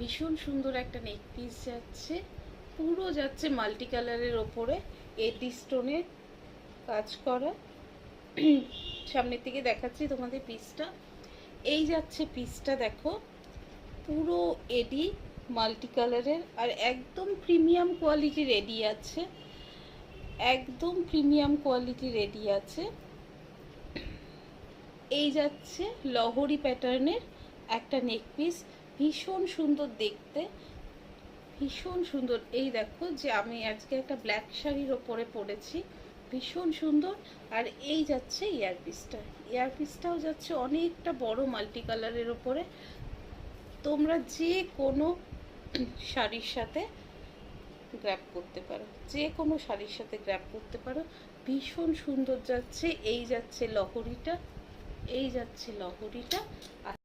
ভীষণ সুন্দর একটা নেক পিস যাচ্ছে, পুরো যাচ্ছে মাল্টি কালারের ওপরে এডি স্টোনের কাজ করা। সামনের থেকে দেখাচ্ছি তোমাদের পিসটা। এই যাচ্ছে পিসটা, দেখো পুরো এডি মাল্টি কালারের, আর একদম প্রিমিয়াম কোয়ালিটি রেডি আছে, একদম প্রিমিয়াম কোয়ালিটি রেডি আছে। এই যাচ্ছে লহরি প্যাটার্নের একটা নেক পিস, ভীষণ সুন্দর দেখতে, ভীষণ সুন্দর। এই দেখো যে আমি আজকে একটা ব্ল্যাক শাড়ির ওপরে পরেছি, ভীষণ সুন্দর। আর এই যাচ্ছে ইয়ারপিসটা, ইয়ারপিসটাও যাচ্ছে অনেকটা বড় মাল্টি কালারের ওপরে। তোমরা যে কোনো শাড়ির সাথে গ্র্যাব করতে পারো, যে কোনো শাড়ির সাথে গ্র্যাব করতে পারো, ভীষণ সুন্দর যাচ্ছে। এই যাচ্ছে লহরিটা, এই যাচ্ছে লহরিটা।